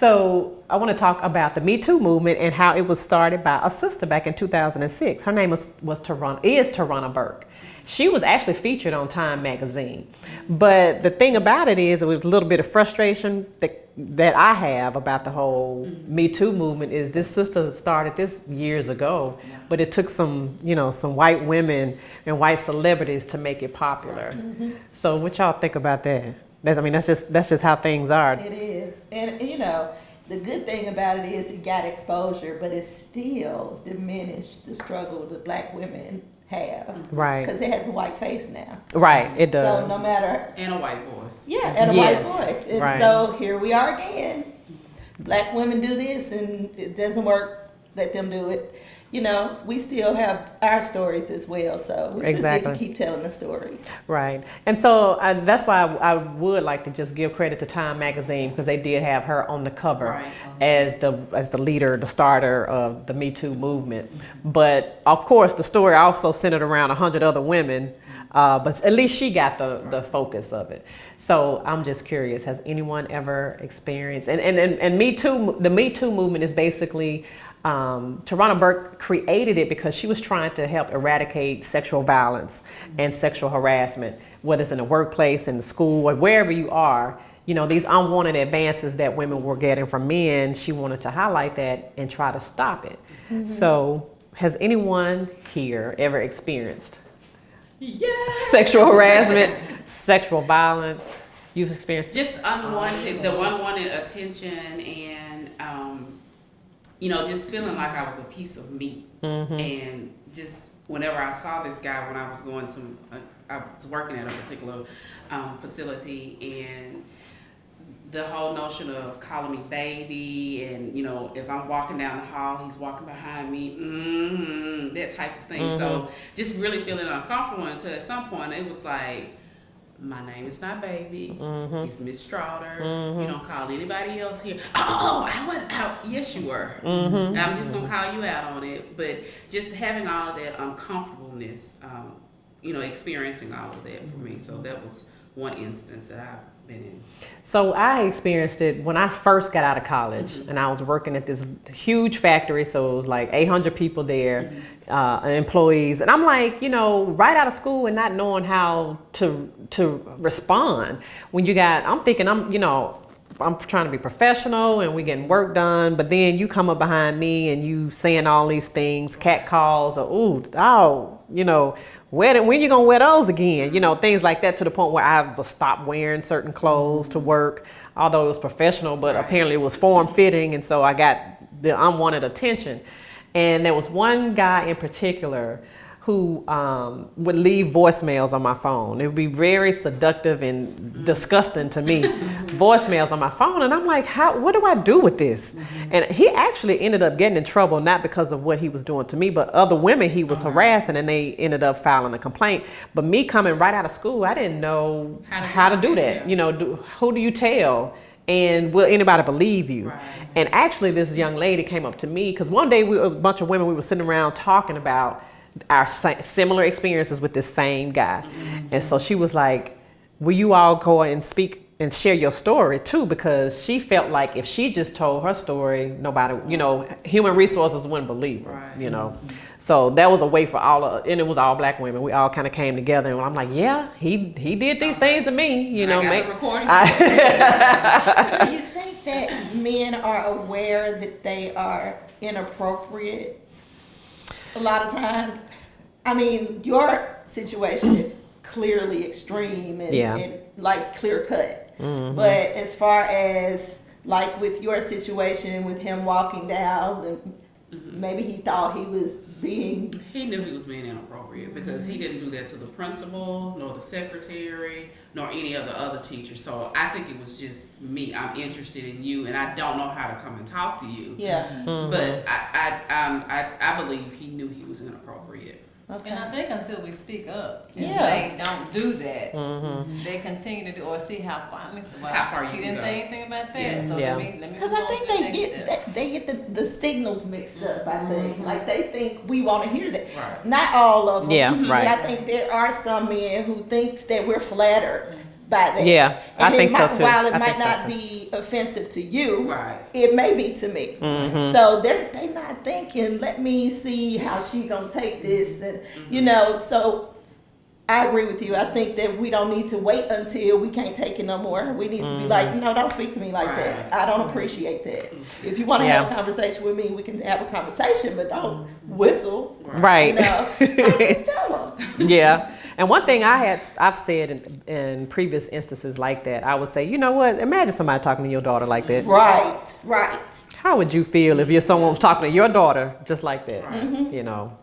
So I want to talk about the Me Too movement and how it was started by a sister back in 2006. Her name was Tarana Burke. She was actually featured on Time magazine. But the thing about it is, it was a little bit of frustration that I have about the whole Me Too movement is this sister started this years ago, but it took some white women and white celebrities to make it popular. So what y'all think about that? That's just how things are. It is. And the good thing about it is it got exposure, but it still diminished the struggle that black women have. Right. Because it has a white face now. Right, it does. So no matter. And a white voice. Yeah, and a white voice. And right. so here we are again. Black women do this and it doesn't work. Let them do it. We still have our stories as well. So we just need to keep telling the stories. Right. And so that's why I would like to just give credit to Time magazine because they did have her on the cover as the leader, the starter of the Me Too movement. But of course, the story also centered around 100 other women. But at least she got the focus of it. So I'm just curious, has anyone ever experienced, and Me Too, the Me Too movement is basically, Tarana Burke created it because she was trying to help eradicate sexual violence and sexual harassment, whether it's in the workplace, in the school, or wherever you are. These unwanted advances that women were getting from men, she wanted to highlight that and try to stop it. So has anyone here ever experienced sexual harassment, sexual violence? You've experienced just unwanted attention and just feeling like I was a piece of meat. And just whenever I saw this guy when I was I was working at a particular facility, and the whole notion of calling me baby, and if I'm walking down the hall, he's walking behind me, that type of thing. So just really feeling uncomfortable until at some point it was like, my name is not baby, it's Miss Strouder. You don't call anybody else here. Yes, you were. And I'm just gonna call you out on it. But just having all of that uncomfortableness, experiencing all of that for me. So that was one instance that I've been in. So I experienced it when I first got out of college, and I was working at this huge factory. So it was like 800 people there, employees, and I'm like, right out of school and not knowing how to respond when I'm thinking I'm trying to be professional and we getting work done, but then you come up behind me and you saying all these things, cat calls, or when you gonna wear those again? Things like that, to the point where I stopped wearing certain clothes to work, although it was professional, but apparently it was form-fitting, and so I got the unwanted attention. And there was one guy in particular who would leave voicemails on my phone. It would be very seductive and disgusting to me, voicemails on my phone. And I'm like, what do I do with this? And he actually ended up getting in trouble, not because of what he was doing to me, but other women he was harassing, and they ended up filing a complaint. But me coming right out of school, I didn't know how to do that. Who do you tell? And will anybody believe you? Right. And actually this young lady came up to me, because one day a bunch of women, we were sitting around talking about our similar experiences with this same guy. And so she was like, will you all go and speak and share your story too? Because she felt like if she just told her story, nobody, human resources wouldn't believe her, So that was a way for and it was all black women. We all kind of came together, and I'm like, yeah, he did these things to me, I got the recording. So you think that men are aware that they are inappropriate a lot of times? I mean, your situation is clearly extreme and like clear cut. But as far as like with your situation with him walking down, maybe he thought he was He knew he was being inappropriate because he didn't do that to the principal, nor the secretary, nor any of the other teachers. So I think it was just me. I'm interested in you, and I don't know how to come and talk to you. Yeah. But I believe he knew he was inappropriate. Okay. And I think until we speak up and say don't do that, they continue to do, or see how far. I mean, how far she you didn't go. say anything about that. So let me. Because I think they get the signals mixed up. I think like they think we want to hear that. Right. Not all of them. Yeah, right. But I think there are some men who thinks that we're flattered by that. Yeah, I And think it might, so too. while it I might think so not too. be offensive to you, Right. it may be to me. Mm-hmm. So they not thinking, let me see how she gonna take this, and you know. So I agree with you. I think that we don't need to wait until we can't take it no more. We need to be like, no, don't speak to me like that. Right. I don't appreciate that. If you want to Yeah. have a conversation with me, we can have a conversation, but don't whistle. Right. You know, I just tell them. Yeah. And one thing I've said in previous instances like that, I would say, you know what? Imagine somebody talking to your daughter like that. Right, right. How would you feel if someone was talking to your daughter just like that? Right. You know,